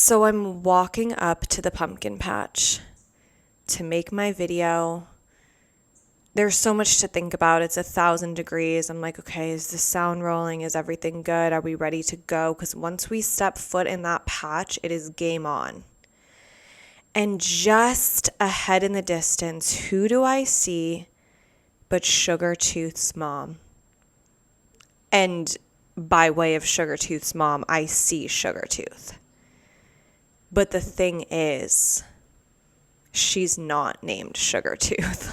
So I'm walking up to the pumpkin patch to make my video. There's so much to think about. It's 1,000 degrees. I'm like, okay, is the sound rolling? Is everything good? Are we ready to go? Because once we step foot in that patch, it is game on. And just ahead in the distance, who do I see but Sugartooth's mom? And by way of Sugartooth's mom, I see Sugartooth. But the thing is, she's not named Sugartooth.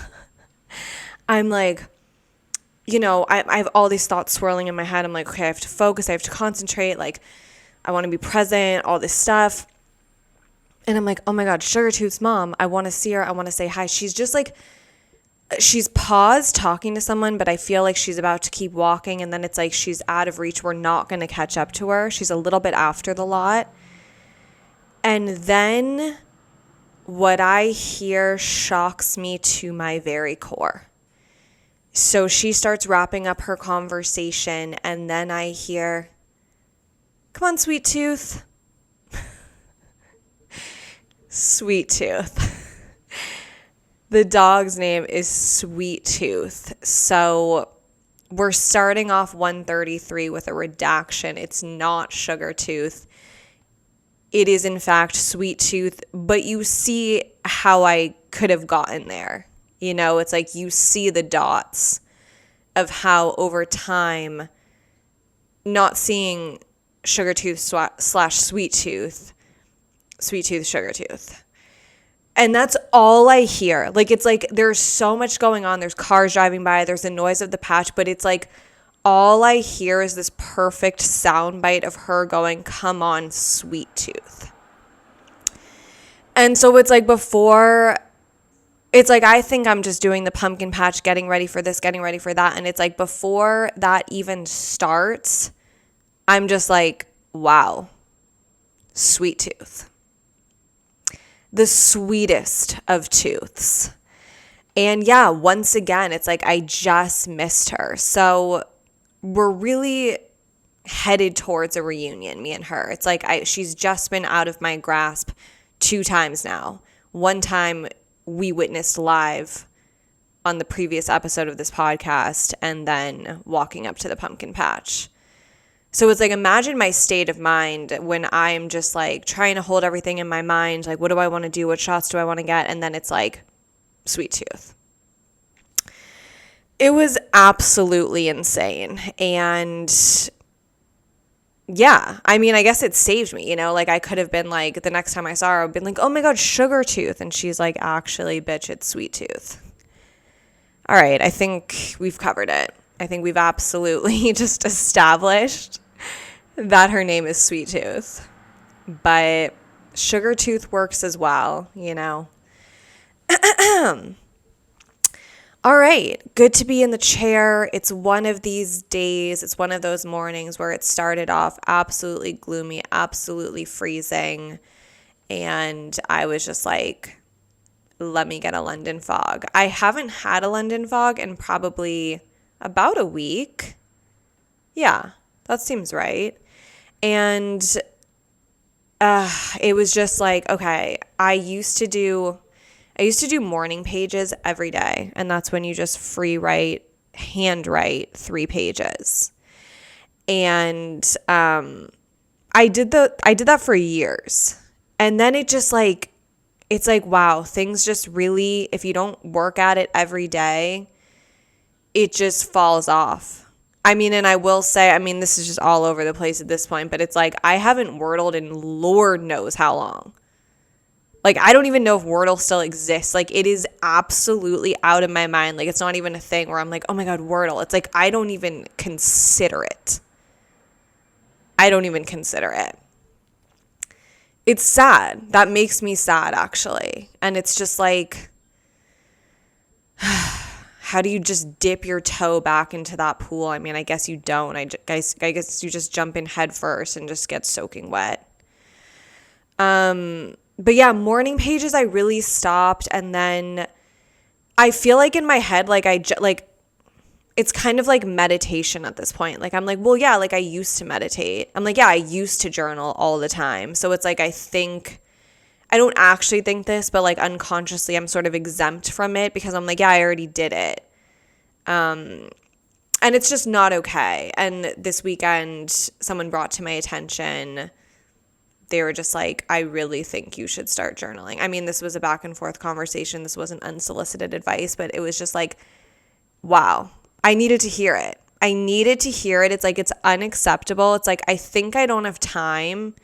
I'm like, I have all these thoughts swirling in my head. I'm like, okay, I have to focus. I have to concentrate. Like, I want to be present, all this stuff. And I'm like, oh my God, Sugartooth's mom. I want to see her. I want to say hi. She's just like, she's paused talking to someone, but I feel like she's about to keep walking. And then it's like she's out of reach. We're not going to catch up to her. She's a little bit after the lot. And then what I hear shocks me to my very core. So she starts wrapping up her conversation, and then I hear, come on, Sweet Tooth. Sweet Tooth. The dog's name is Sweet Tooth. So we're starting off 133 with a redaction. It's not Sugartooth. It is, in fact, Sweet Tooth, but you see how I could have gotten there. It's like you see the dots of how over time, not seeing Sugartooth slash Sweet Tooth, Sugartooth. And that's all I hear. Like, it's like there's so much going on. There's cars driving by. There's the noise of the patch, but it's like all I hear is this perfect soundbite of her going, come on, Sweet Tooth. And so it's like I think I'm just doing the pumpkin patch, getting ready for this, getting ready for that. And it's like before that even starts, I'm just like, wow, Sweet Tooth. The sweetest of tooths. And yeah, once again, it's like I just missed her. So we're really headed towards a reunion, me and her. It's like she's just been out of my grasp 2 times now. One time we witnessed live on the previous episode of this podcast, and then walking up to the pumpkin patch. So it's like, imagine my state of mind when I'm just like trying to hold everything in my mind. Like, what do I want to do? What shots do I want to get? And then it's like, Sweet Tooth. It was absolutely insane. And yeah, I mean, I guess it saved me, like I could have been like, the next time I saw her, I'd been like, oh my God, Sugartooth. And she's like, actually, bitch, it's Sweet Tooth. All right, I think we've covered it. I think we've absolutely just established that her name is Sweet Tooth. But Sugartooth works as well, All right, good to be in the chair. It's one of these days, it's one of those mornings where it started off absolutely gloomy, absolutely freezing. And I was just like, let me get a London fog. I haven't had a London fog in probably about a week. Yeah, that seems right. And it was just like, okay, I used to do morning pages every day, and that's when you just handwrite 3 pages. And I did that for years. And then it just like, it's like, wow, things just really, if you don't work at it every day, it just falls off. I mean, and I will say, this is just all over the place at this point, but it's like, I haven't Wordled in Lord knows how long. Like, I don't even know if Wordle still exists. Like, it is absolutely out of my mind. Like, it's not even a thing where I'm like, oh my God, Wordle. It's like, I don't even consider it. It's sad. That makes me sad, actually. And it's just like, how do you just dip your toe back into that pool? I mean, I guess you don't. I guess you just jump in head first and just get soaking wet. But yeah, morning pages, I really stopped. And then I feel like in my head, like it's kind of like meditation at this point. Like, I'm like, well, yeah, like I used to meditate. I'm like, yeah, I used to journal all the time. So it's like, I don't actually think this, but like unconsciously I'm sort of exempt from it because I'm like, yeah, I already did it. And it's just not okay. And this weekend, someone brought to my attention, they were just like, I really think you should start journaling. I mean, this was a back and forth conversation. This wasn't unsolicited advice, but it was just like, wow, I needed to hear it. I needed to hear it. It's like, it's unacceptable. It's like, I think I don't have time.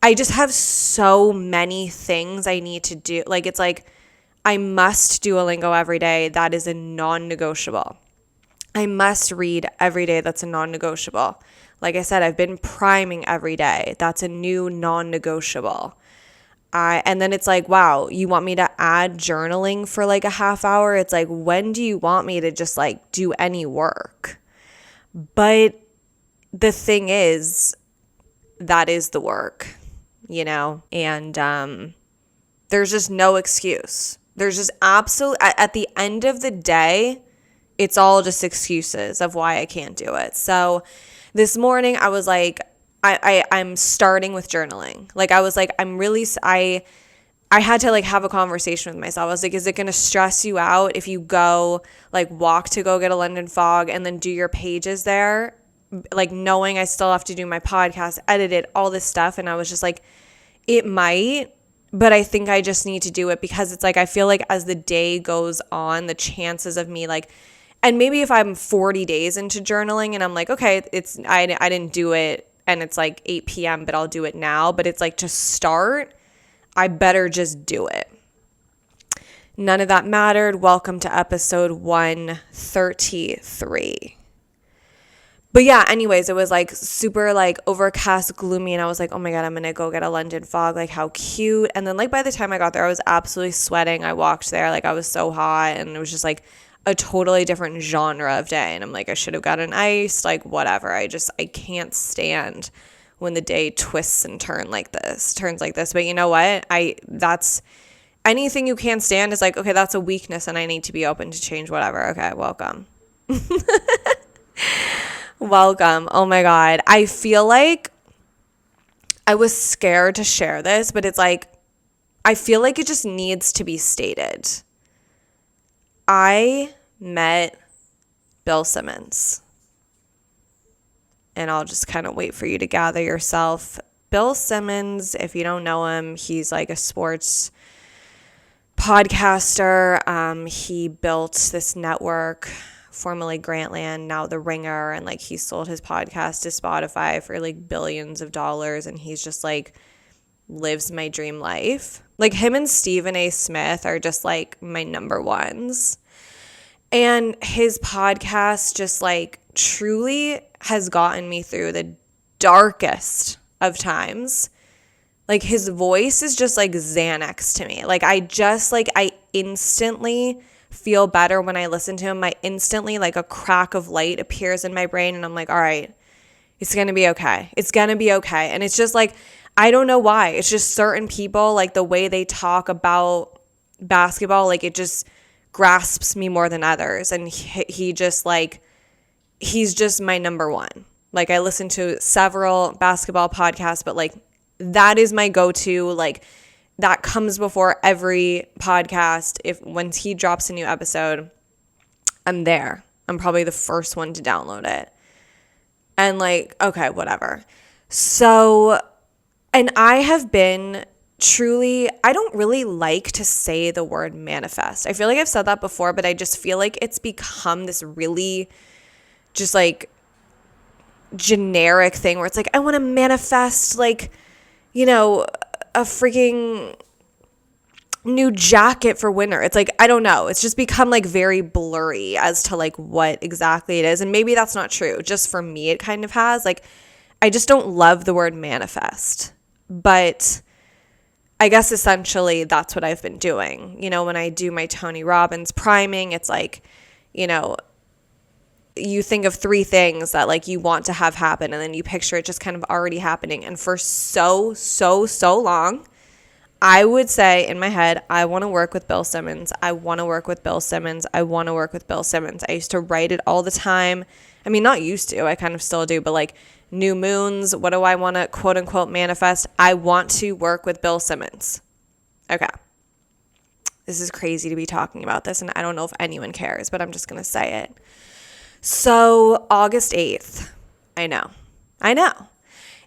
I just have so many things I need to do. Like, it's like, I must Duolingo every day. That is a non-negotiable. I must read every day. That's a non-negotiable. Like I said, I've been priming every day. That's a new non-negotiable. And then it's like, wow, you want me to add journaling for like a half hour? It's like, when do you want me to just like do any work? But the thing is, that is the work, you know? And there's just no excuse. There's just at the end of the day, it's all just excuses of why I can't do it. So this morning I was like, I'm starting with journaling. Like I was like, I had to like have a conversation with myself. I was like, is it going to stress you out if you go like walk to go get a London fog and then do your pages there? Like knowing I still have to do my podcast, edit it, all this stuff. And I was just like, it might, but I think I just need to do it because it's like, I feel like as the day goes on, the chances of me like, and maybe if I'm 40 days into journaling and I'm like, okay, I didn't do it and it's like 8 p.m., but I'll do it now. But it's like to start, I better just do it. None of that mattered. Welcome to episode 133. But yeah, anyways, it was like super like overcast, gloomy. And I was like, oh my God, I'm going to go get a London fog. Like how cute. And then like by the time I got there, I was absolutely sweating. I walked there. Like I was so hot and it was just like a totally different genre of day. And I'm like, I should have gotten ice, like whatever. I can't stand when the day twists and turns like this. But you know what? That's anything you can't stand is like, okay, that's a weakness and I need to be open to change, whatever. Okay, welcome. Welcome. Oh my God. I feel like I was scared to share this, but it's like, I feel like it just needs to be stated. I met Bill Simmons, and I'll just kind of wait for you to gather yourself. Bill Simmons, if you don't know him, he's like a sports podcaster. He built this network, formerly Grantland, now The Ringer, and like he sold his podcast to Spotify for like billions of dollars, and he's just like lives my dream life. Like him and Stephen A. Smith are just like my number ones. And his podcast just like truly has gotten me through the darkest of times. Like his voice is just like Xanax to me. Like I instantly feel better when I listen to him. I instantly like a crack of light appears in my brain and I'm like, all right, it's going to be okay. It's going to be okay. And it's just like, I don't know why. It's just certain people, like the way they talk about basketball, like it just grasps me more than others. And he just like, he's just my number one. Like I listen to several basketball podcasts, but like that is my go-to. Like that comes before every podcast. Once he drops a new episode, I'm there. I'm probably the first one to download it. And like, okay, whatever. So, and I have been truly, I don't really like to say the word manifest. I feel like I've said that before, but I just feel like it's become this really just like generic thing where it's like, I want to manifest like, you know, a freaking new jacket for winter. It's like, I don't know. It's just become like very blurry as to like what exactly it is. And maybe that's not true. Just for me, it kind of has. Like, I just don't love the word manifest. But I guess essentially that's what I've been doing. You know, when I do my Tony Robbins priming, it's like, you know, you think of 3 things that like you want to have happen and then you picture it just kind of already happening. And for so long, I would say in my head, I want to work with Bill Simmons. I want to work with Bill Simmons. I want to work with Bill Simmons. I used to write it all the time. I mean, not used to, I kind of still do, but like new moons, what do I want to quote unquote manifest? I want to work with Bill Simmons. Okay. This is crazy to be talking about this, and I don't know if anyone cares, but I'm just going to say it. So August 8th, I know.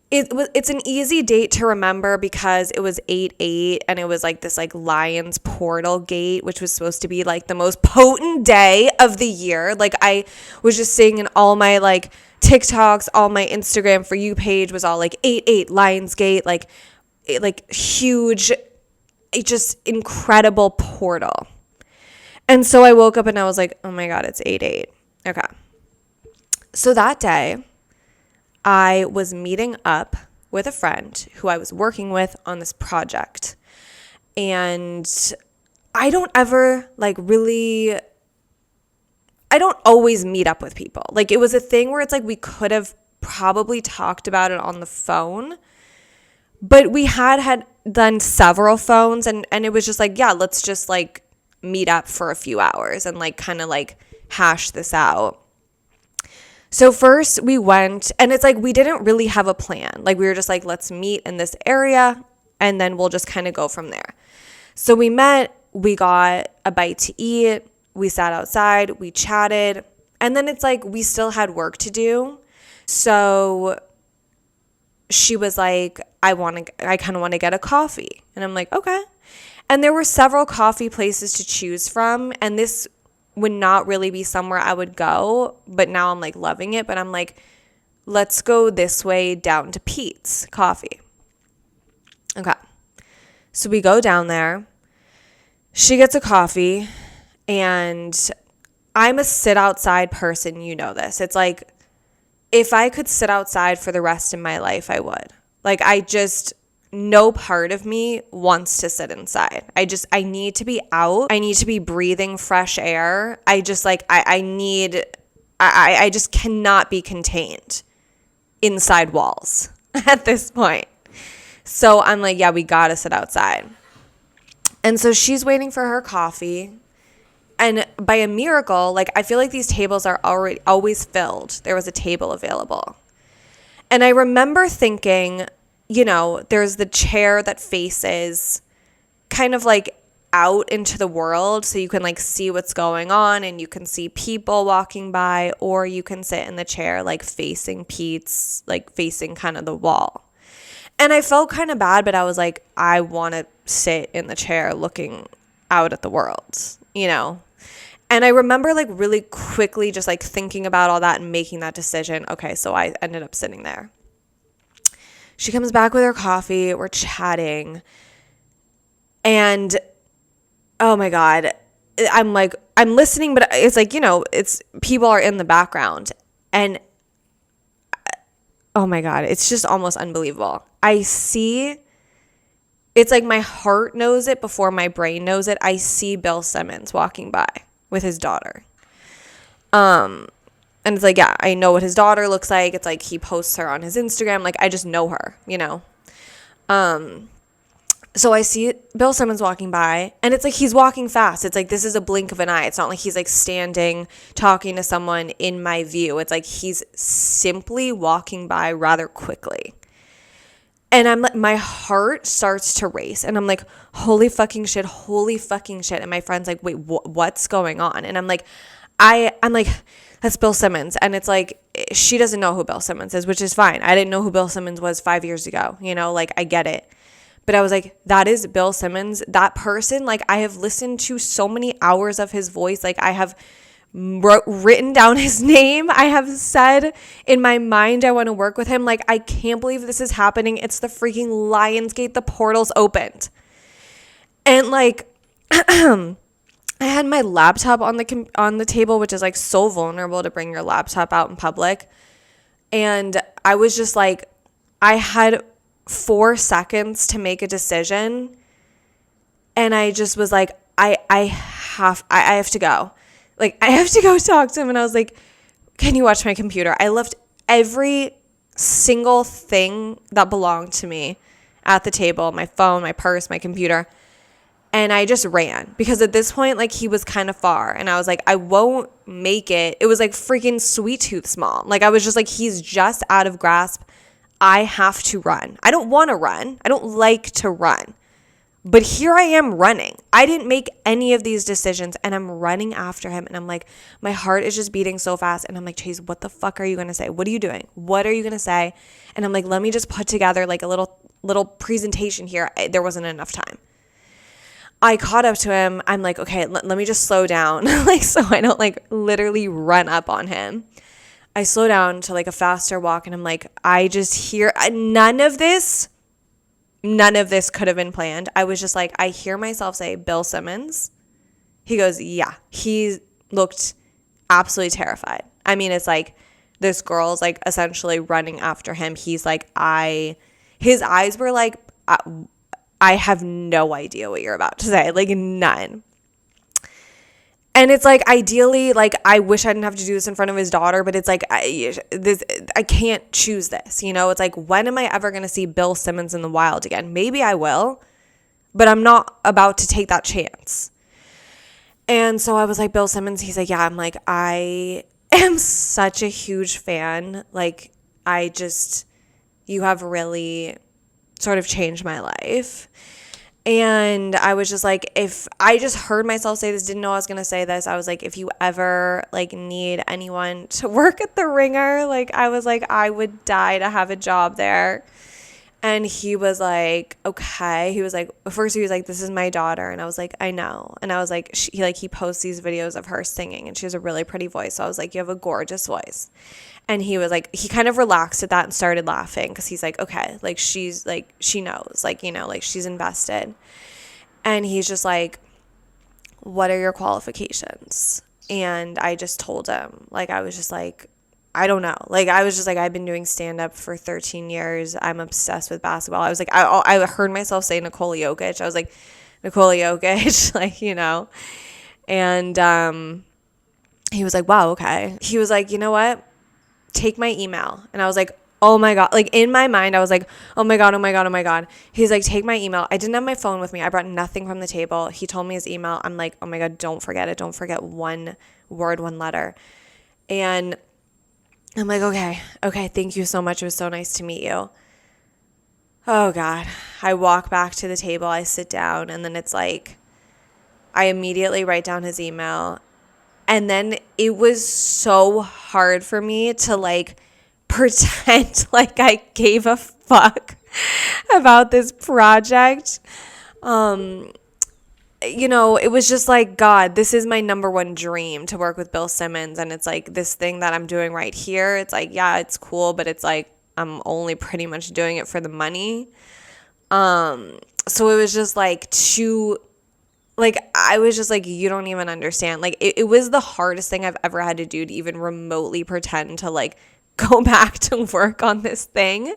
It's an easy date to remember because it was 8/8 and it was like this like Lion's portal gate, which was supposed to be like the most potent day of the year. Like I was just seeing in all my like TikToks, all my Instagram For You page was all like 8/8 Lion's Gate, like huge, just incredible portal. And so I woke up and I was like, oh my God, it's 8/8. Okay. So that day, I was meeting up with a friend who I was working with on this project. And I don't always meet up with people. Like it was a thing where it's like we could have probably talked about it on the phone, but we had done several phones and it was just like, yeah, let's just like meet up for a few hours and like kind of like hash this out. So first we went, and it's like we didn't really have a plan. Like we were just like, let's meet in this area and then we'll just kind of go from there. So we met, we got a bite to eat, we sat outside, we chatted, and then it's like we still had work to do. So she was like, I kind of want to get a coffee. And I'm like, okay. And there were several coffee places to choose from, and this would not really be somewhere I would go, but now I'm like loving it. But I'm like, let's go this way down to Pete's Coffee. Okay. So we go down there. She gets a coffee, and I'm a sit outside person. You know this. It's like, if I could sit outside for the rest of my life, I would. Like, no part of me wants to sit inside. I need to be out. I need to be breathing fresh air. I just cannot be contained inside walls at this point. So I'm like, yeah, we gotta sit outside. And so she's waiting for her coffee. And by a miracle, like I feel like these tables are always filled. There was a table available. And I remember thinking, you know, there's the chair that faces kind of like out into the world so you can like see what's going on and you can see people walking by, or you can sit in the chair like facing Pete's, like facing kind of the wall. And I felt kind of bad, but I was like, I want to sit in the chair looking out at the world, you know? And I remember like really quickly just like thinking about all that and making that decision. Okay, so I ended up sitting there. She comes back with her coffee. We're chatting. And oh my God, I'm like, I'm listening, but it's like, you know, it's people are in the background. And oh my God, it's just almost unbelievable. It's like my heart knows it before my brain knows it. I see Bill Simmons walking by with his daughter. And it's like, yeah, I know what his daughter looks like. It's like he posts her on his Instagram. Like, I just know her, you know? So I see Bill Simmons walking by, and it's like he's walking fast. It's like this is a blink of an eye. It's not like he's like standing, talking to someone in my view. It's like he's simply walking by rather quickly. And I'm like, my heart starts to race. And I'm like, holy fucking shit. And my friend's like, wait, what's going on? And I'm like, that's Bill Simmons. And it's like, she doesn't know who Bill Simmons is, which is fine. I didn't know who Bill Simmons was 5 years ago. You know, like I get it. But I was like, that is Bill Simmons, that person. Like I have listened to so many hours of his voice. Like I have written down his name. I have said in my mind, I want to work with him. Like, I can't believe this is happening. It's the freaking Lionsgate. The portal's opened. And like, I had my laptop on the table, which is like so vulnerable to bring your laptop out in public. And I was just like, I had 4 seconds to make a decision. And I just was like, I have to go. Like, I have to go talk to him. And I was like, can you watch my computer? I left every single thing that belonged to me at the table, my phone, my purse, my computer. And I just ran because at this point, like, he was kind of far. And I was like, I won't make it. It was like freaking Sweet Tooth small. Like, I was just like, he's just out of grasp. I have to run. I don't want to run. I don't like to run. But here I am running. I didn't make any of these decisions and I'm running after him. And I'm like, my heart is just beating so fast. And I'm like, Chase, what the fuck are you going to say? What are you doing? What are you going to say? And I'm like, let me just put together like a little presentation here. There wasn't enough time. I caught up to him. I'm like, okay, let me just slow down. Like, so I don't like literally run up on him. I slow down to like a faster walk and I'm like, I just hear none of this could have been planned. I was just like, I hear myself say, Bill Simmons. He goes, yeah. He looked absolutely terrified. I mean, it's like this girl's like essentially running after him. He's like, his eyes were like, I have no idea what you're about to say. Like, none. And it's like, ideally, like, I wish I didn't have to do this in front of his daughter, but it's like, I can't choose this, you know? It's like, when am I ever going to see Bill Simmons in the wild again? Maybe I will, but I'm not about to take that chance. And so I was like, Bill Simmons? He's like, yeah. I'm like, I am such a huge fan. Like, you have really sort of changed my life. And I was just like, if I just heard myself say this, didn't know I was going to say this. I was like, if you ever like need anyone to work at the Ringer, like I was like, I would die to have a job there. And he was like, okay. He was like, first he was like, this is my daughter. And I was like, I know. And I was like, he posts these videos of her singing and she has a really pretty voice. So I was like, you have a gorgeous voice. And he was like, he kind of relaxed at that and started laughing because he's like, okay, like she's like, she knows, like, you know, like she's invested. And he's just like, what are your qualifications? And I just told him, like, I was just like, I don't know. Like, I was just like, I've been doing stand-up for 13 years. I'm obsessed with basketball. I was like, I heard myself say Nikola Jokic. I was like, Nikola Jokic, like, you know. And he was like, wow, okay. He was like, you know what? Take my email. And I was like, oh my God. Like, in my mind, I was like, oh my God, oh my God, oh my God. He's like, take my email. I didn't have my phone with me. I brought nothing from the table. He told me his email. I'm like, oh my God, don't forget it. Don't forget one word, one letter. And I'm like, okay, thank you so much. It was so nice to meet you. Oh God. I walk back to the table. I sit down and then it's like, I immediately write down his email. And then it was so hard for me to like pretend like I gave a fuck about this project. You know, it was just like, God, this is my number one dream to work with Bill Simmons. And it's like this thing that I'm doing right here. It's like, yeah, it's cool, but it's like, I'm only pretty much doing it for the money. So it was just like I was just like, you don't even understand. Like, it was the hardest thing I've ever had to do to even remotely pretend to like go back to work on this thing.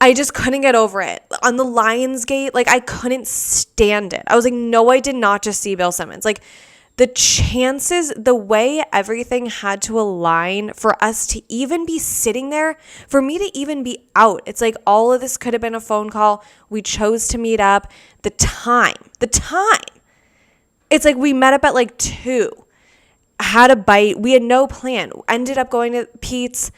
I just couldn't get over it. On the Lionsgate, like, I couldn't stand it. I was like, no, I did not just see Bill Simmons. Like, the chances, the way everything had to align for us to even be sitting there, for me to even be out. It's like all of this could have been a phone call. We chose to meet up. The time. It's like we met up at like 2, had a bite. We had no plan. Ended up going to Pete's.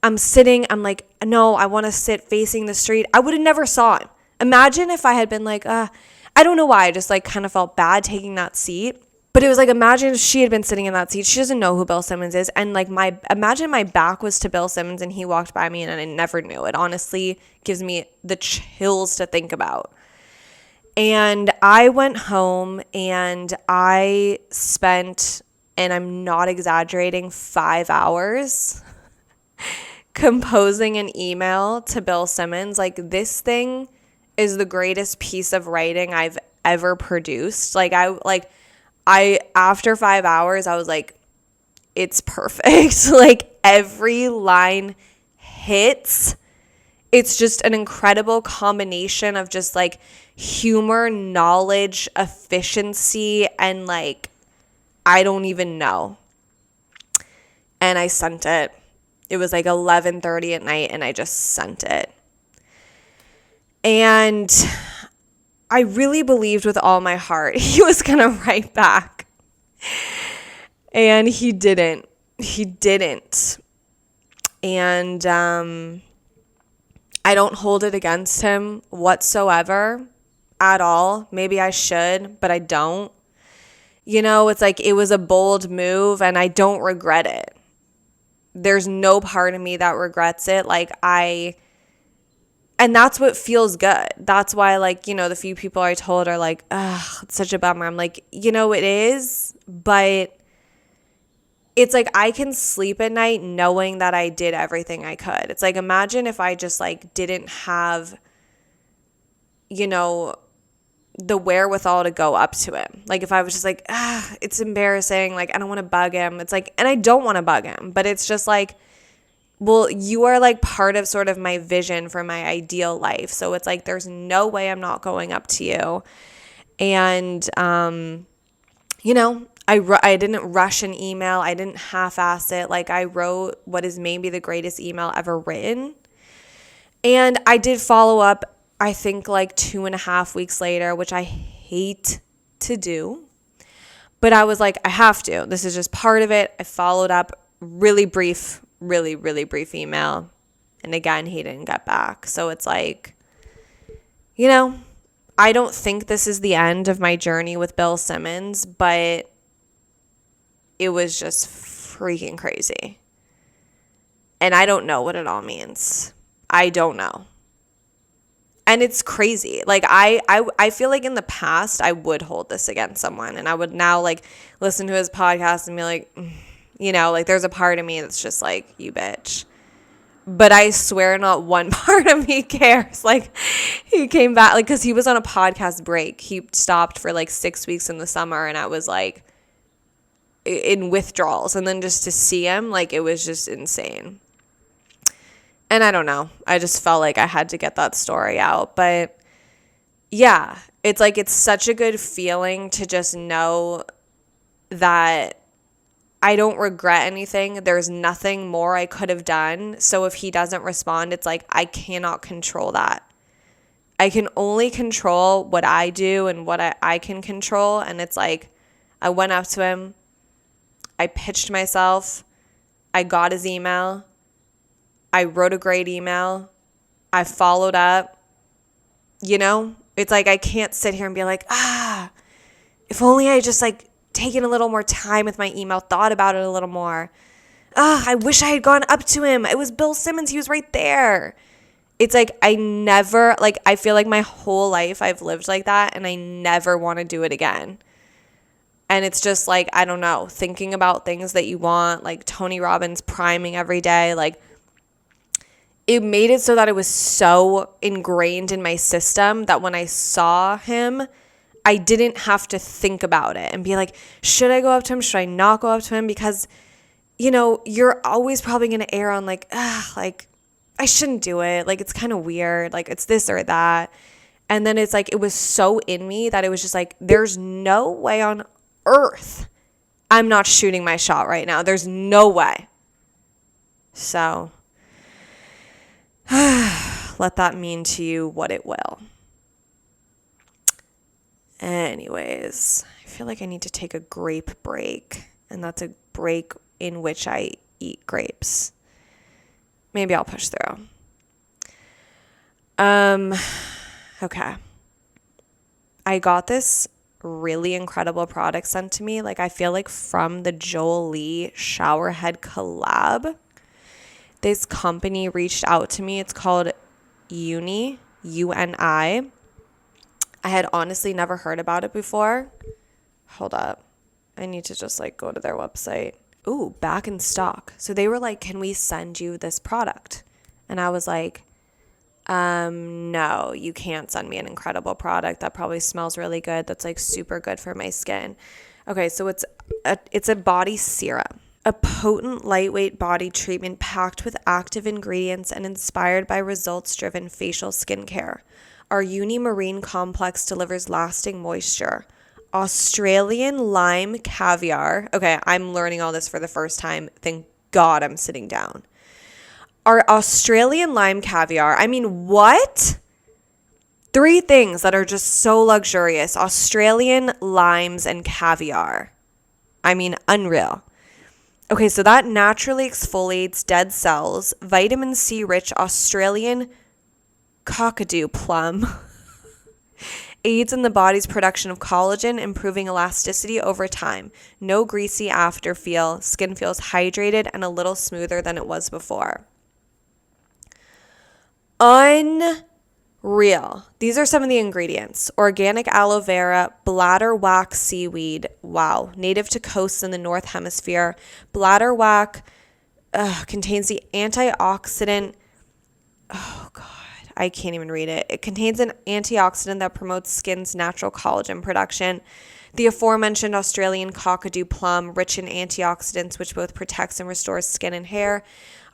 I'm sitting. I'm like, no, I want to sit facing the street. I would have never saw him. Imagine if I had been like, I don't know why. I just like kind of felt bad taking that seat. But it was like, imagine if she had been sitting in that seat. She doesn't know who Bill Simmons is. And like imagine my back was to Bill Simmons and he walked by me and I never knew. It honestly gives me the chills to think about. And I went home and I spent, and I'm not exaggerating, 5 hours composing an email to Bill Simmons. Like, this thing is the greatest piece of writing I've ever produced. I after 5 hours, I was like, it's perfect. Like, every line hits. It's just an incredible combination of just like humor, knowledge, efficiency, and like, I don't even know. And I sent it. It was like 11:30 at night and I just sent it. And I really believed with all my heart he was going to write back. And he didn't. He didn't. And I don't hold it against him whatsoever at all. Maybe I should, but I don't. You know, it's like it was a bold move and I don't regret it. There's no part of me that regrets it. And that's what feels good. That's why, like, you know, the few people I told are like, ugh, it's such a bummer. I'm like, you know, it is, but it's like I can sleep at night knowing that I did everything I could. It's like, imagine if I just like didn't have, you know, the wherewithal to go up to him. Like if I was just like, it's embarrassing. Like I don't want to bug him. It's like, and I don't want to bug him, but it's just like, well, you are like part of sort of my vision for my ideal life. So it's like, there's no way I'm not going up to you. And, you know, I didn't rush an email. I didn't half-ass it. Like I wrote what is maybe the greatest email ever written. And I did follow up, I think like 2.5 weeks later, which I hate to do. But I was like, I have to. This is just part of it. I followed up, really brief email. And again, he didn't get back. So it's like, you know, I don't think this is the end of my journey with Bill Simmons, but it was just freaking crazy. And I don't know what it all means. I don't know. And it's crazy. Like I feel like in the past I would hold this against someone and I would now like listen to his podcast and be like, you know, like there's a part of me that's just like, you bitch. But I swear not one part of me cares. Like he came back, like, cause he was on a podcast break. He stopped for like 6 weeks in the summer and I was like in withdrawals. And then just to see him, like it was just insane. And I don't know. I just felt like I had to get that story out. But yeah, it's like it's such a good feeling to just know that I don't regret anything. There's nothing more I could have done. So if he doesn't respond, it's like I cannot control that. I can only control what I do and what I can control. And it's like I went up to him. I pitched myself. I got his email. I wrote a great email. I followed up. You know, it's like I can't sit here and be like, if only I just like taken a little more time with my email, thought about it a little more. I wish I had gone up to him. It was Bill Simmons. He was right there. It's like I never, like I feel like my whole life I've lived like that and I never want to do it again. And it's just like, I don't know, thinking about things that you want, like Tony Robbins priming every day, like it made it so that it was so ingrained in my system that when I saw him, I didn't have to think about it and be like, should I go up to him? Should I not go up to him? Because, you know, you're always probably going to err on like, like I shouldn't do it. Like, it's kind of weird. Like it's this or that. And then it's like, it was so in me that it was just like, there's no way on earth I'm not shooting my shot right now. There's no way. So let that mean to you what it will. Anyways, I feel like I need to take a grape break, and that's a break in which I eat grapes. Maybe I'll push through. Okay. I got this really incredible product sent to me. Like I feel like from the Joel Lee Showerhead collab. This company reached out to me. It's called Uni, UNI. I had honestly never heard about it before. Hold up. I need to just like go to their website. Ooh, back in stock. So they were like, can we send you this product? And I was like, no, you can't send me an incredible product. That probably smells really good. That's like super good for my skin. Okay, so it's a body serum. A potent, lightweight body treatment packed with active ingredients and inspired by results-driven facial skincare. Our Uni Marine Complex delivers lasting moisture. Australian lime caviar. Okay, I'm learning all this for the first time. Thank God I'm sitting down. Our Australian lime caviar. I mean, what? 3 things that are just so luxurious: Australian limes and caviar. I mean, unreal. Okay, so that naturally exfoliates dead cells. Vitamin C rich Australian cockadoo plum aids in the body's production of collagen, improving elasticity over time. No greasy after feel. Skin feels hydrated and a little smoother than it was before. Unreal. These are some of the ingredients: organic aloe vera, bladderwhack seaweed. Wow. Native to coasts in the North Hemisphere. Bladderwhack contains the antioxidant. Oh, God. I can't even read it. It contains an antioxidant that promotes skin's natural collagen production. The aforementioned Australian cockadoo plum, rich in antioxidants, which both protects and restores skin and hair.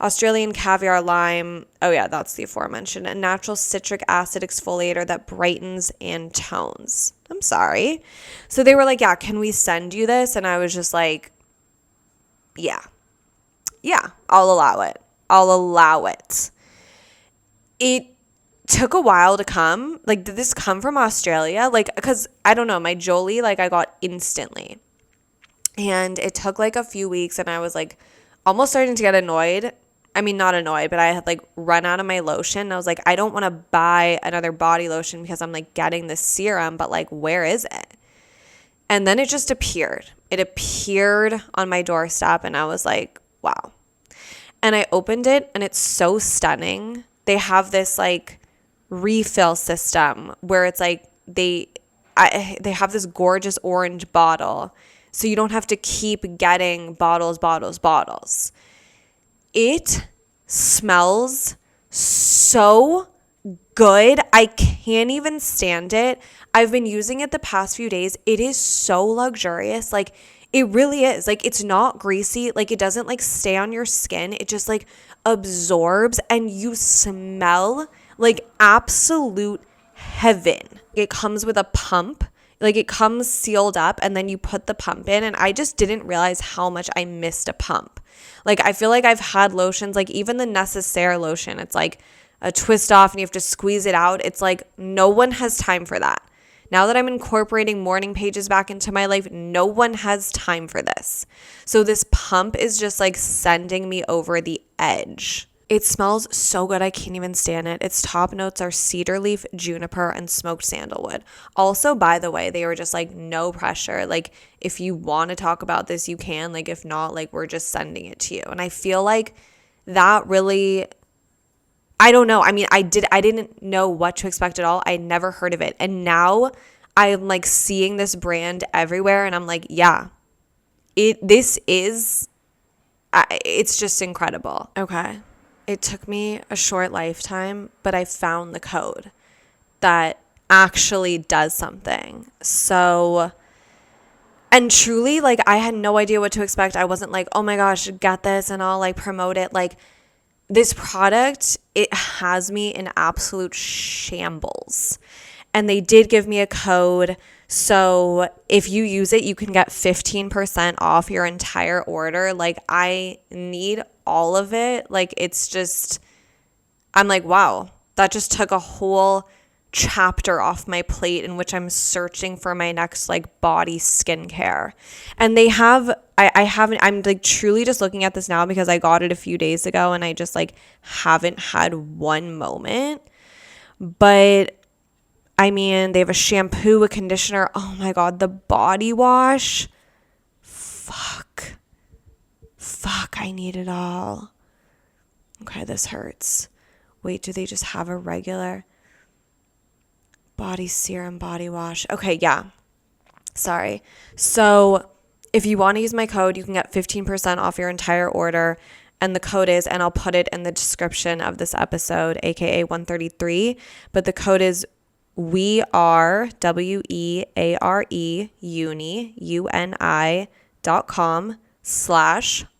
Australian caviar lime. Oh, yeah, that's the aforementioned. A natural citric acid exfoliator that brightens and tones. I'm sorry. So they were like, yeah, can we send you this? And I was just like, yeah, I'll allow it. It took a while to come. Like, did this come from Australia? Like, because I don't know, my Jolie, like, I got instantly. And it took like a few weeks, and I was like almost starting to get annoyed. I mean, not annoyed, but I had like run out of my lotion. I was like, I don't want to buy another body lotion because I'm like getting this serum, but like, where is it? And then it just appeared. It appeared on my doorstep, and I was like, wow. And I opened it, and it's so stunning. They have this like refill system where it's like they have this gorgeous orange bottle, so you don't have to keep getting bottles. It smells so good. I can't even stand it. I've been using it the past few days. It is so luxurious. Like, it really is. Like, it's not greasy. Like, it doesn't like stay on your skin. It just like absorbs, and you smell like absolute heaven. It comes with a pump. Like, it comes sealed up, and then you put the pump in, and I just didn't realize how much I missed a pump. Like, I feel like I've had lotions, like even the Necessaire lotion, it's like a twist off and you have to squeeze it out. It's like, no one has time for that. Now that I'm incorporating morning pages back into my life, no one has time for this. So this pump is just like sending me over the edge. It smells so good. I can't even stand it. Its top notes are cedar leaf, juniper, and smoked sandalwood. Also, by the way, they were just like, no pressure. Like, if you want to talk about this, you can. Like, if not, like, we're just sending it to you. And I feel like that really, I don't know. I mean, I didn't know what to expect at all. I never heard of it. And now I'm like seeing this brand everywhere, and I'm like, yeah, it's just incredible. Okay. It took me a short lifetime, but I found the code that actually does something. So, and truly, like, I had no idea what to expect. I wasn't like, oh my gosh, get this and I'll like promote it. Like, this product, it has me in absolute shambles. And they did give me a code. So if you use it, you can get 15% off your entire order. Like, I need all of it. Like, it's just, I'm like, wow, that just took a whole chapter off my plate in which I'm searching for my next like body skincare. And they have, I'm like truly just looking at this now because I got it a few days ago, and I just like haven't had one moment. But I mean, they have a shampoo, a conditioner. Oh my God, the body wash. Fuck, I need it all. Okay, this hurts. Wait, do they just have a regular body serum, body wash? Okay, yeah. Sorry. So if you want to use my code, you can get 15% off your entire order. And the code is, and I'll put it in the description of this episode, aka 133. But the code is WEARE, WEARE, uni.com /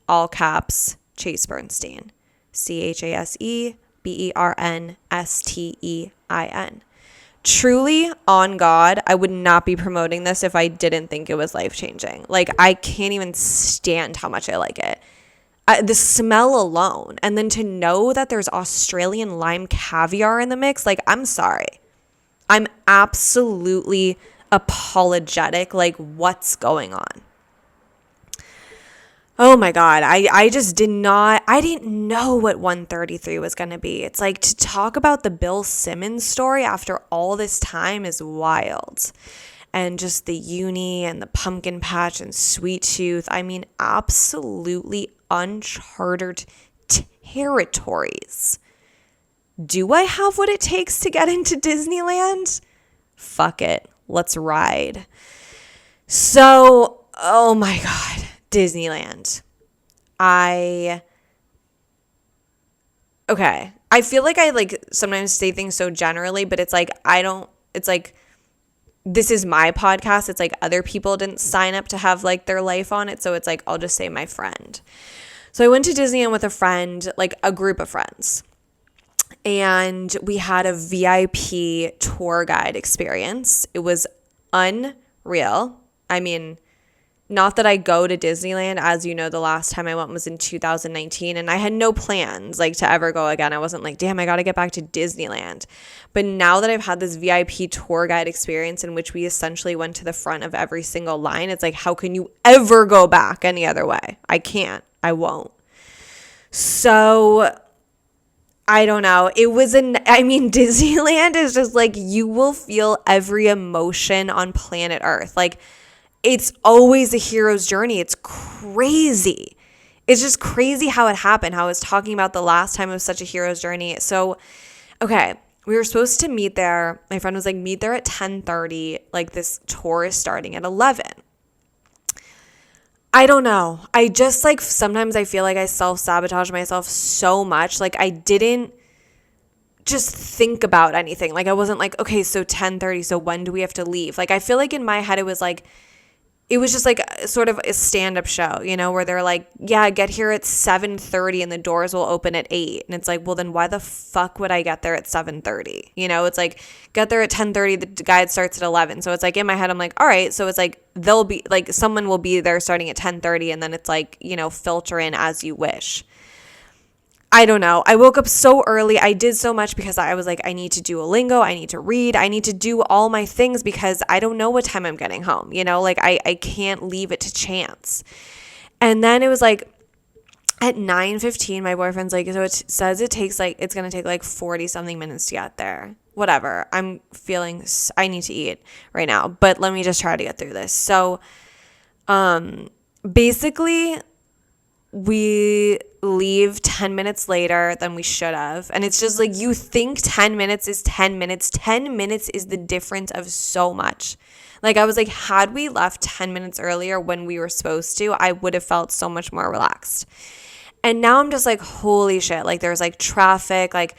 all caps CHASEBERNSTEIN, CHASEBERNSTEIN. Truly, on God, I would not be promoting this if I didn't think it was life-changing. Like, I can't even stand how much I like it. The smell alone, and then to know that there's Australian lime caviar in the mix, like, I'm sorry. I'm absolutely apologetic. Like, what's going on? Oh my God. I just didn't know what 133 was going to be. It's like, to talk about the Bill Simmon story after all this time is wild. And just the uni and the pumpkin patch and sweet tooth. I mean, absolutely uncharted territories. Do I have what it takes to get into Disneyland? Fuck it. Let's ride. So, oh my God, Disneyland. I feel like I like sometimes say things so generally, but it's like, this is my podcast. It's like other people didn't sign up to have like their life on it. So it's like, I'll just say my friend. So I went to Disneyland with a friend, like a group of friends. And we had a VIP tour guide experience. It was unreal. I mean, not that I go to Disneyland. As you know, the last time I went was in 2019, and I had no plans like to ever go again. I wasn't like, damn, I got to get back to Disneyland. But now that I've had this VIP tour guide experience in which we essentially went to the front of every single line, it's like, how can you ever go back any other way? I can't. I won't. So I don't know. Disneyland is just like, you will feel every emotion on planet Earth. Like, it's always a hero's journey. It's crazy. It's just crazy how it happened, how I was talking about the last time it was such a hero's journey. So, okay, we were supposed to meet there. My friend was like, meet there at 10:30. Like, this tour is starting at 11. I don't know. I just like, sometimes I feel like I self-sabotage myself so much. Like, I didn't just think about anything. Like, I wasn't like, okay, so 10:30, so when do we have to leave? Like, I feel like in my head it was just like sort of a stand-up show, you know, where they're like, yeah, get here at 7:30 and the doors will open at 8. And it's like, well, then why the fuck would I get there at 7:30? You know, it's like, get there at 10:30, the guide starts at 11. So it's like, in my head, I'm like, all right. So it's like, they'll be like, someone will be there starting at 10:30, and then it's like, you know, filter in as you wish. I don't know. I woke up so early. I did so much because I was like, I need to Duolingo. I need to read. I need to do all my things because I don't know what time I'm getting home. You know, like I can't leave it to chance. And then it was like at 9:15, my boyfriend's like, so it says it's going to take like 40 something minutes to get there. Whatever. I'm feeling, I need to eat right now, but let me just try to get through this. So, basically, we leave 10 minutes later than we should have. And it's just like, you think 10 minutes is 10 minutes. 10 minutes is the difference of so much. Like, I was like, had we left 10 minutes earlier when we were supposed to, I would have felt so much more relaxed. And now I'm just like, holy shit. Like, there's like traffic, like,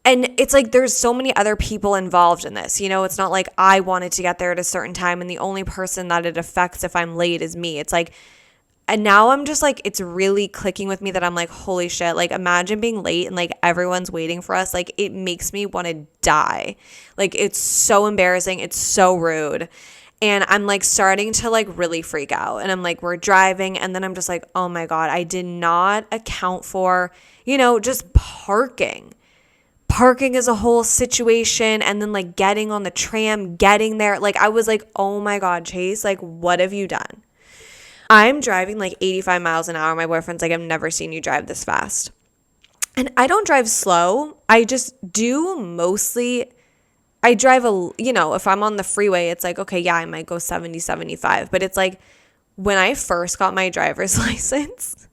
and it's like, there's so many other people involved in this. You know, it's not like I wanted to get there at a certain time and the only person that it affects if I'm late is me. It's like, and now I'm just like, it's really clicking with me that I'm like, holy shit, like, imagine being late and like everyone's waiting for us. Like, it makes me want to die. Like, it's so embarrassing. It's so rude. And I'm like starting to like really freak out. And I'm like, we're driving. And then I'm just like, oh my God, I did not account for, you know, just parking. Parking is a whole situation. And then like getting on the tram, getting there. Like, I was like, oh my God, Chase, like, what have you done? I'm driving like 85 miles an hour. My boyfriend's like, I've never seen you drive this fast. And I don't drive slow. I just do mostly, I drive if I'm on the freeway, it's like, okay, yeah, I might go 70, 75. But it's like, when I first got my driver's license,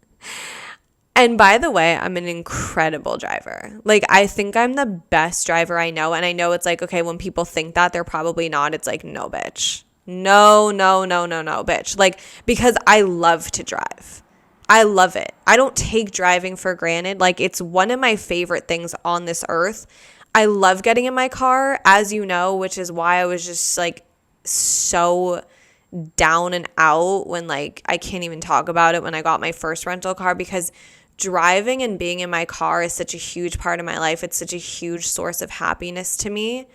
and by the way, I'm an incredible driver. Like, I think I'm the best driver I know. And I know it's like, okay, when people think that, they're probably not. It's like, no, bitch. No, bitch. Like, because I love to drive. I love it. I don't take driving for granted. Like, it's one of my favorite things on this earth. I love getting in my car, as you know, which is why I was just like so down and out when like I can't even talk about it when I got my first rental car, because driving and being in my car is such a huge part of my life. It's such a huge source of happiness to me.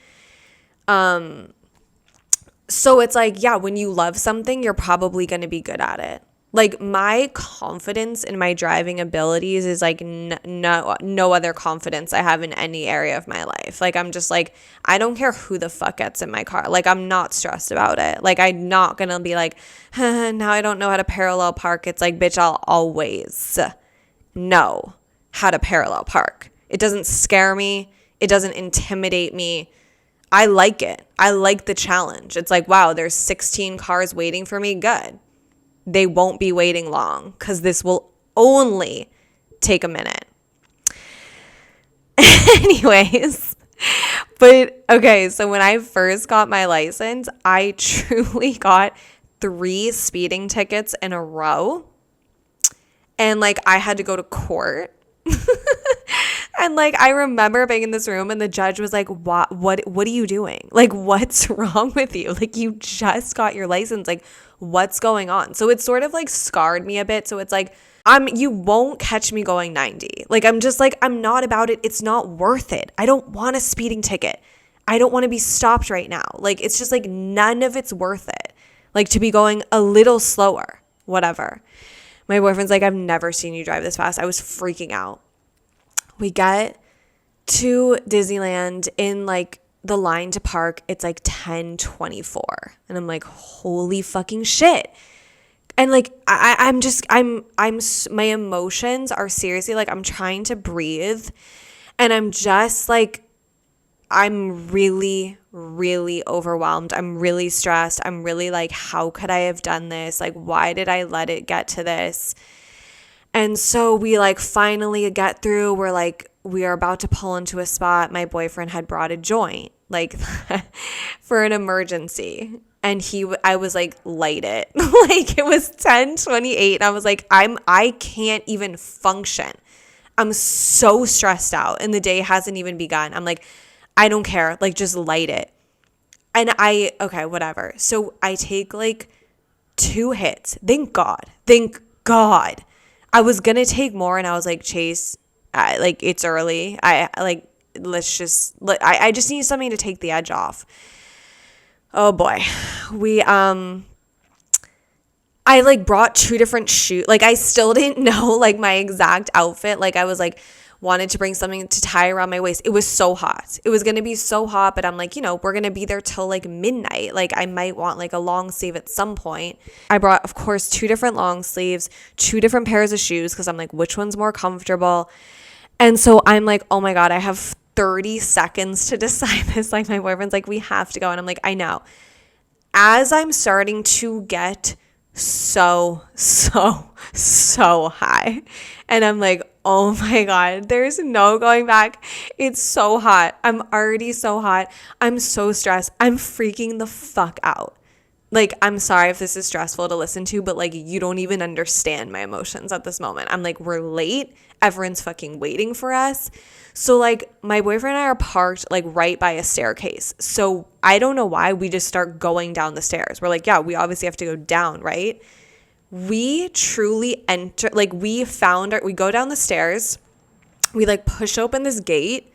So it's like, yeah, when you love something, you're probably going to be good at it. Like, my confidence in my driving abilities is like no other confidence I have in any area of my life. Like, I'm just like, I don't care who the fuck gets in my car. Like, I'm not stressed about it. Like, I'm not gonna be like, now I don't know how to parallel park. It's like, bitch, I'll always know how to parallel park. It doesn't scare me. It doesn't intimidate me. I like it. I like the challenge. It's like, wow, there's 16 cars waiting for me. Good. They won't be waiting long because this will only take a minute. Anyways, but okay, so when I first got my license, I truly got 3 speeding tickets in a row. And like, I had to go to court. And like, I remember being in this room and the judge was like, what are you doing? Like, what's wrong with you? Like, you just got your license. Like, what's going on? So it sort of like scarred me a bit. So it's like, you won't catch me going 90. Like, I'm just like, I'm not about it. It's not worth it. I don't want a speeding ticket. I don't want to be stopped right now. Like, it's just like, none of it's worth it. Like, to be going a little slower, whatever. My boyfriend's like, I've never seen you drive this fast. I was freaking out. We get to Disneyland in like the line to park. It's like 10:24. And I'm like, holy fucking shit. And like, I'm my emotions are seriously like, I'm trying to breathe. And I'm just like, I'm really, really overwhelmed. I'm really stressed. I'm really like, how could I have done this? Like, why did I let it get to this? And so we like finally get through. We're like, we are about to pull into a spot. My boyfriend had brought a joint like for an emergency. And I was like, light it. Like, it was 10:28. And I was like, I can't even function. I'm so stressed out and the day hasn't even begun. I'm like, I don't care. Like, just light it. And okay, whatever. So I take like 2 hits. Thank God. I was going to take more and I was like, Chase, like, it's early. I just need something to take the edge off. Oh boy. I like brought 2 different shoes. Like, I still didn't know like my exact outfit. Like, I was like, wanted to bring something to tie around my waist. It was so hot. It was going to be so hot, but I'm like, we're going to be there till like midnight. Like, I might want like a long sleeve at some point. I brought, of course, 2 different long sleeves, 2 different pairs of shoes because I'm like, which one's more comfortable? And so I'm like, oh my God, I have 30 seconds to decide this. Like, my boyfriend's like, we have to go. And I'm like, I know. As I'm starting to get so high. And I'm like, oh my God, there's no going back. It's so hot. I'm already so hot. I'm so stressed. I'm freaking the fuck out. Like, I'm sorry if this is stressful to listen to, but like, you don't even understand my emotions at this moment. I'm like, we're late. Everyone's fucking waiting for us. So like, my boyfriend and I are parked like right by a staircase. So I don't know why we just start going down the stairs. We're like, yeah, we obviously have to go down, right? We truly enter, like, we go down the stairs. We like push open this gate.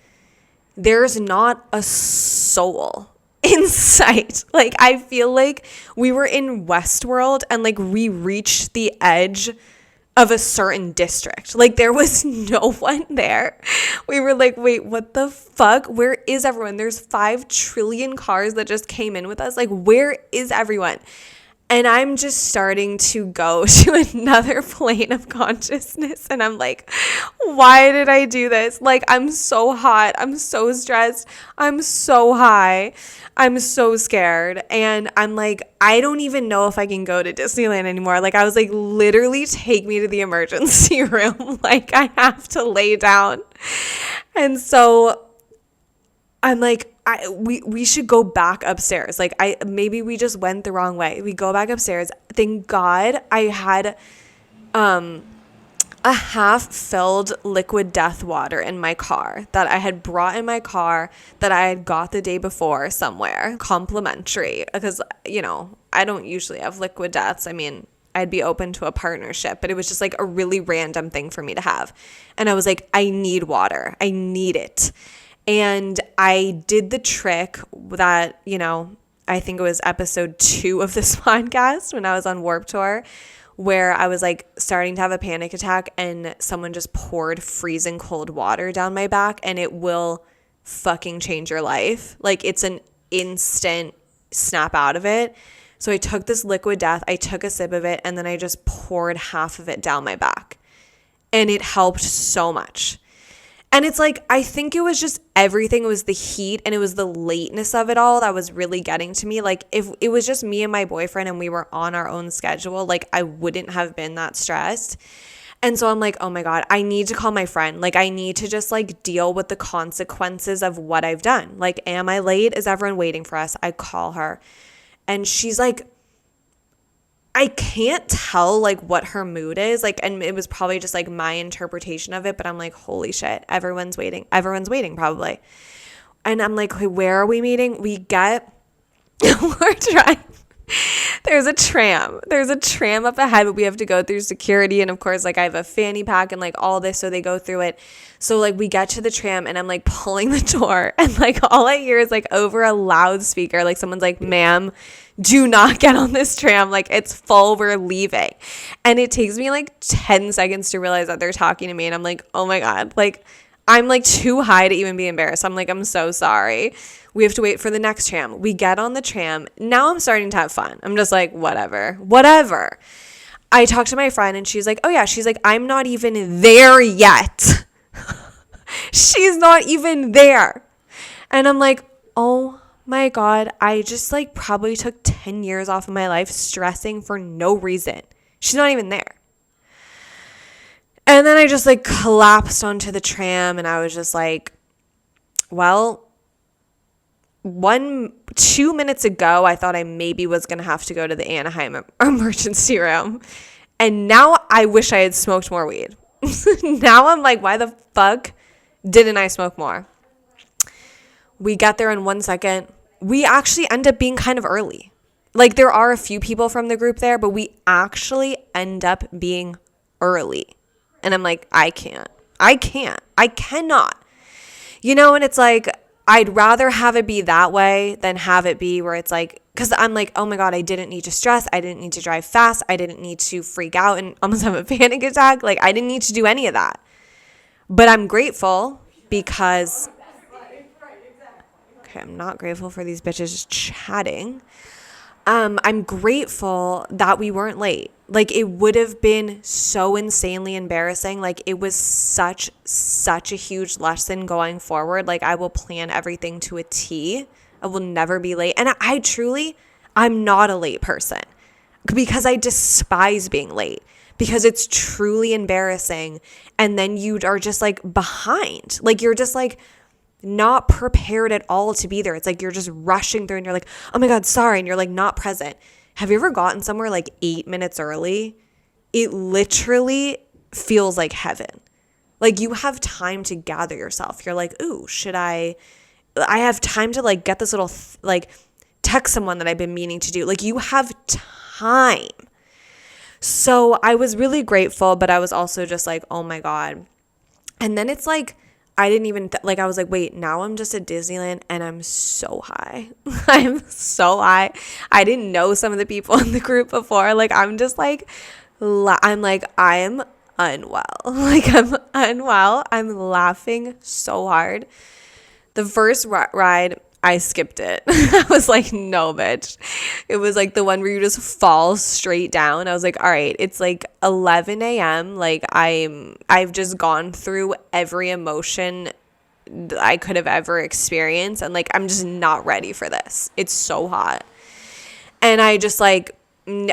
There's not a soul in sight. Like, I feel like we were in Westworld and like we reached the edge of a certain district. Like, there was no one there. We were like, wait, what the fuck? Where is everyone? There's 5 trillion cars that just came in with us. Like, where is everyone? And I'm just starting to go to another plane of consciousness. And I'm like, why did I do this? Like, I'm so hot. I'm so stressed. I'm so high. I'm so scared. And I'm like, I don't even know if I can go to Disneyland anymore. Like, I was like, literally take me to the emergency room. Like, I have to lay down. And so I'm like, we should go back upstairs. Like, maybe we just went the wrong way. We go back upstairs. Thank God I had a half-filled liquid death water in my car that I had brought in my car that I had got the day before somewhere, complimentary, because, I don't usually have liquid deaths. I mean, I'd be open to a partnership, but it was just like a really random thing for me to have. And I was like, I need water. I need it. And I did the trick that, I think it was episode 2 of this podcast when I was on Warped Tour, where I was like starting to have a panic attack and someone just poured freezing cold water down my back, and it will fucking change your life. Like, it's an instant snap out of it. So I took this liquid death, I took a sip of it, and then I just poured half of it down my back. And it helped so much. And it's like, I think it was just everything. It was the heat and it was the lateness of it all that was really getting to me. Like, if it was just me and my boyfriend and we were on our own schedule, like, I wouldn't have been that stressed. And so I'm like, oh my God, I need to call my friend. Like, I need to just like deal with the consequences of what I've done. Like, am I late? Is everyone waiting for us? I call her. And she's like, I can't tell like what her mood is. Like, and it was probably just like my interpretation of it, but I'm like, holy shit, everyone's waiting. Everyone's waiting probably. And I'm like, okay, where are we meeting? We're trying. There's a tram up ahead, but we have to go through security. And of course, like, I have a fanny pack and like all this, so they go through it. So like, we get to the tram and I'm like pulling the door, and like all I hear is like over a loudspeaker, like someone's like, ma'am, do not get on this tram. Like, it's full, we're leaving. And it takes me like 10 seconds to realize that they're talking to me. And I'm like, oh my God, like, I'm like too high to even be embarrassed. I'm like, I'm so sorry. We have to wait for the next tram. We get on the tram. Now I'm starting to have fun. I'm just like, whatever. I talked to my friend and she's like, oh yeah. She's like, I'm not even there yet. She's not even there. And I'm like, oh my God, I just like probably took 10 years off of my life stressing for no reason. She's not even there. And then I just like collapsed onto the tram and I was just like, well, 2 minutes ago, I thought I maybe was going to have to go to the Anaheim emergency room. And now I wish I had smoked more weed. Now I'm like, why the fuck didn't I smoke more? We get there in 1 second. We actually end up being kind of early. Like, there are a few people from the group there, but we actually end up being early. And I'm like, I cannot. You know, and it's like, I'd rather have it be that way than have it be where it's like, because I'm like, oh my God, I didn't need to stress. I didn't need to drive fast. I didn't need to freak out and almost have a panic attack. Like, I didn't need to do any of that. But I'm grateful because, okay, I'm not grateful for these bitches chatting. I'm grateful that we weren't late. Like, it would have been so insanely embarrassing. Like, it was such a huge lesson going forward. Like, I will plan everything to a T. I will never be late. And I'm not a late person because I despise being late because it's truly embarrassing. And then you are just like behind. Like, you're just like not prepared at all to be there. It's like you're just rushing through and you're like, oh my God, sorry. And you're like not present. Have you ever gotten somewhere like 8 minutes early? It literally feels like heaven. Like, you have time to gather yourself. You're like, ooh, I have time to like get this little like text someone that I've been meaning to do. Like, you have time. So I was really grateful, but I was also just like, oh my God. And then it's like, I didn't even, I was like, wait, now I'm just at Disneyland and I'm so high. I'm so high. I didn't know some of the people in the group before. Like, I'm just like, I'm unwell. Like, I'm unwell. I'm laughing so hard. The first ride, I skipped it. I was like, no, bitch. It was like the one where you just fall straight down. I was like, all right, it's like 11 a.m. Like, I've just gone through every emotion I could have ever experienced. And like, I'm just not ready for this. It's so hot. And I just like,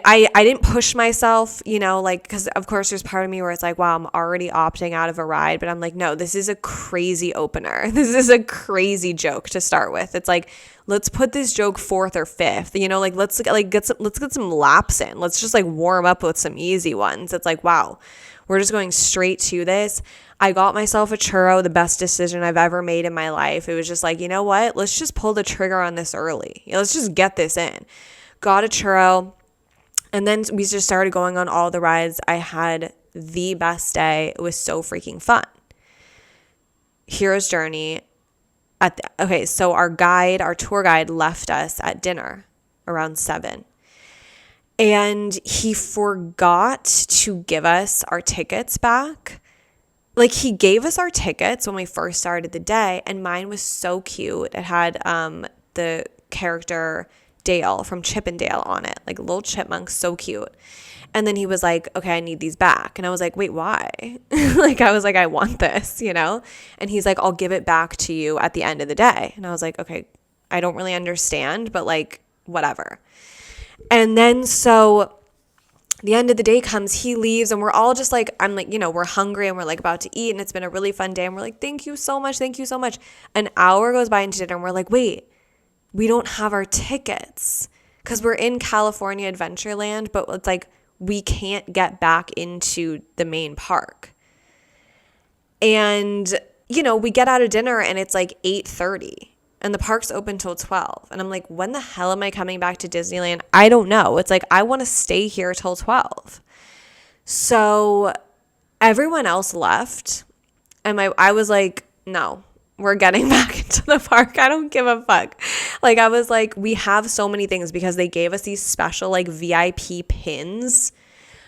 I didn't push myself, you know, like, because of course there's part of me where it's like, wow, I'm already opting out of a ride. But I'm like, no, this is a crazy opener. This is a crazy joke to start with. It's like, let's put this joke fourth or fifth, you know, like, let's get some laps in. Let's just like warm up with some easy ones. It's like, wow, we're just going straight to this. I got myself a churro, the best decision I've ever made in my life. It was just like, you know what? Let's just pull the trigger on this early. You know, let's just get this in. Got a churro. And then we just started going on all the rides. I had the best day. It was so freaking fun. Hero's Journey. So our tour guide left us at dinner around 7. And he forgot to give us our tickets back. Like, he gave us our tickets when we first started the day, and mine was so cute. It had the character Dale from Chip and Dale on it, like a little chipmunk, so cute. And then he was like, okay, I need these back. And I was like, wait, why? Like, I was like, I want this, you know? And he's like, I'll give it back to you at the end of the day. And I was like, okay, I don't really understand, but like, whatever. And then so the end of the day comes, he leaves, and we're all just like, I'm like, you know, we're hungry and we're like about to eat, and it's been a really fun day. And we're like, thank you so much. Thank you so much. An hour goes by into dinner, and we're like, wait, we don't have our tickets because we're in California Adventureland, but it's like, we can't get back into the main park. And, you know, we get out of dinner and it's like 8:30. And the park's open till 12. And I'm like, when the hell am I coming back to Disneyland? I don't know. It's like, I want to stay here till 12. So everyone else left. And I was like, no, we're getting back into the park. I don't give a fuck. Like, I was like, we have so many things because they gave us these special like VIP pins.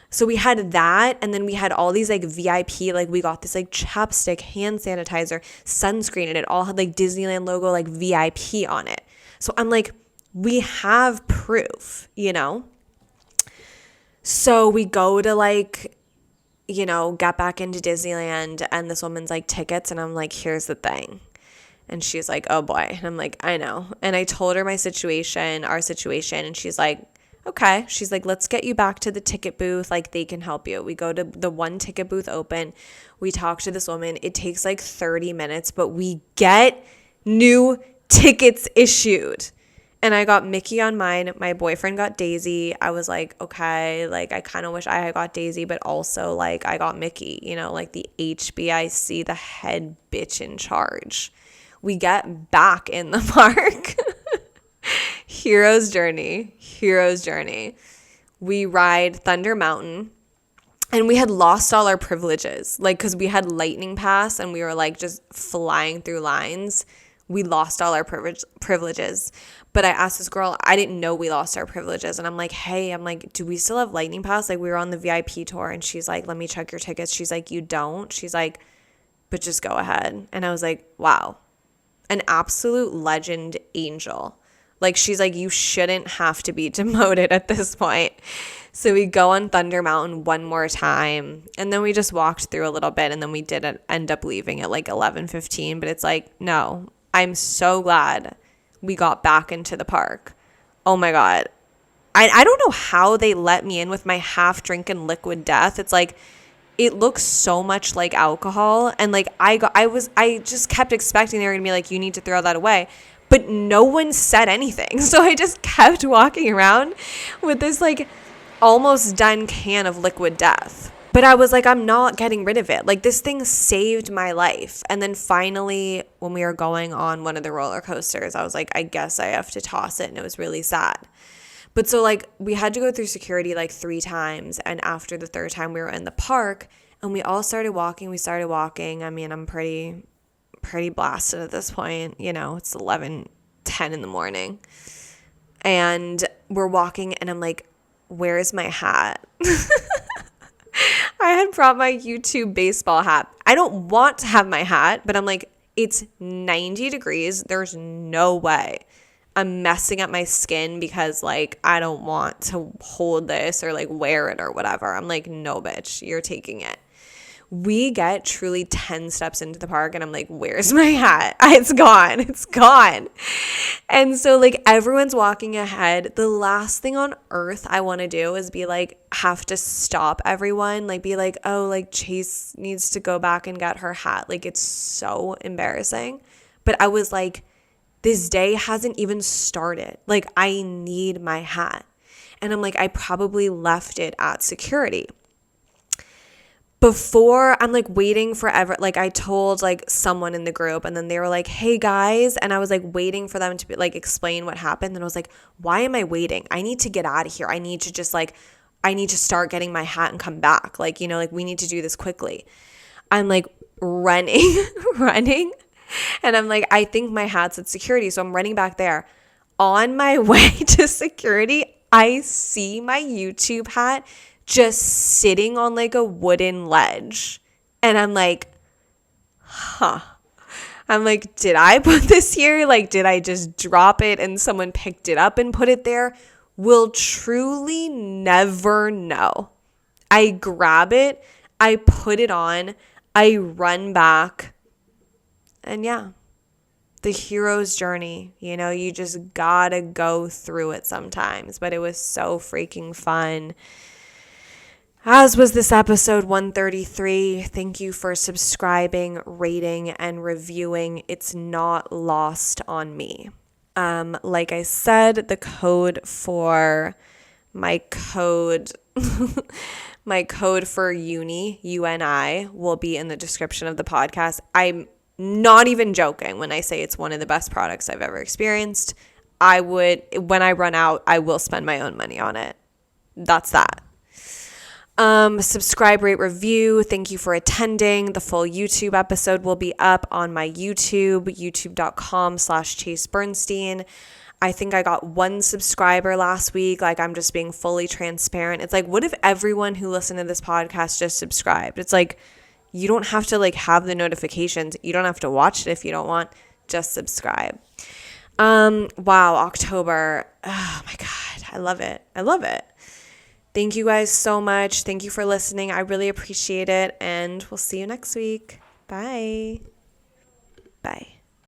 So we had that, and then we had all these like VIP, like we got this like chapstick, hand sanitizer, sunscreen, and it all had like Disneyland logo, like VIP on it. So I'm like, we have proof, you know? So we go to like, you know, get back into Disneyland, and this woman's like, tickets, and I'm like, here's the thing. And she's like, oh boy. And I'm like, I know. And I told her my situation, our situation, and she's like, okay. She's like, let's get you back to the ticket booth. Like, they can help you. We go to the one ticket booth open. We talk to this woman. It takes like 30 minutes, but we get new tickets issued. And I got Mickey on mine. My boyfriend got Daisy. I was like, okay, like, I kind of wish I had got Daisy, but also like I got Mickey, you know, like the HBIC, the head bitch in charge. We get back in the park. Hero's journey. We ride Thunder Mountain, and we had lost all our privileges, like, because we had Lightning Pass and we were like just flying through lines. We lost all our privileges. But I asked this girl, I didn't know we lost our privileges, and I'm like, hey, I'm like, do we still have Lightning Pass? Like, we were on the VIP tour, and she's like, let me check your tickets. She's like, you don't? She's like, but just go ahead. And I was like, wow, an absolute legend angel. Like, she's like, you shouldn't have to be demoted at this point. So we go on Thunder Mountain one more time, and then we just walked through a little bit, and then we did end up leaving at like 11:15. But it's like, no, I'm so glad we got back into the park. Oh my God. I don't know how they let me in with my half-drinking liquid death. It's like, it looks so much like alcohol. And like, I just kept expecting they were going to be like, you need to throw that away. But no one said anything. So I just kept walking around with this like almost done can of liquid death. But I was like, I'm not getting rid of it. Like, this thing saved my life. And then finally, when we were going on one of the roller coasters, I was like, I guess I have to toss it. And it was really sad. But so like, we had to go through security like 3 times. And after the 3rd time, we were in the park and we all started walking. I mean, I'm pretty blasted at this point. You know, it's 11:10 in the morning. And we're walking and I'm like, where's my hat? I had brought my YouTube baseball hat. I don't want to have my hat, but I'm like, it's 90 degrees. There's no way I'm messing up my skin because like, I don't want to hold this or like wear it or whatever. I'm like, no, bitch, you're taking it. We get truly 10 steps into the park and I'm like, where's my hat? It's gone. And so like, everyone's walking ahead. The last thing on earth I want to do is be like, have to stop everyone, like be like, oh, like Chase needs to go back and get her hat. Like, it's so embarrassing. But I was like, this day hasn't even started. Like, I need my hat. And I'm like, I probably left it at security. Before, I'm like waiting forever. Like, I told like someone in the group and then they were like, hey guys. And I was like waiting for them to be, like explain what happened. And I was like, why am I waiting? I need to get out of here. I need to start getting my hat and come back. Like, you know, like we need to do this quickly. I'm like running. And I'm like, I think my hat's at security. So I'm running back there. On my way to security, I see my YouTube hat just sitting on like a wooden ledge. And I'm like, huh. I'm like, did I put this here? Like, did I just drop it and someone picked it up and put it there? We'll truly never know. I grab it, I put it on, I run back, and yeah, the hero's journey. You just gotta go through it sometimes, but it was so freaking fun. As was this episode 133. Thank you for subscribing, rating, and reviewing. It's not lost on me. Like I said, the code for my code for UNI will be in the description of the podcast. I'm not even joking when I say it's one of the best products I've ever experienced. When I run out, I will spend my own money on it. That's that. Subscribe, rate, review. Thank you for attending. The full YouTube episode will be up on my YouTube, youtube.com/ChaseBernstein. I think I got 1 subscriber last week. Like, I'm just being fully transparent. It's like, what if everyone who listened to this podcast just subscribed? It's like, you don't have to like have the notifications. You don't have to watch it if you don't want. Just subscribe. Wow, October. Oh my God. I love it. Thank you guys so much. Thank you for listening. I really appreciate it. And we'll see you next week. Bye. Bye.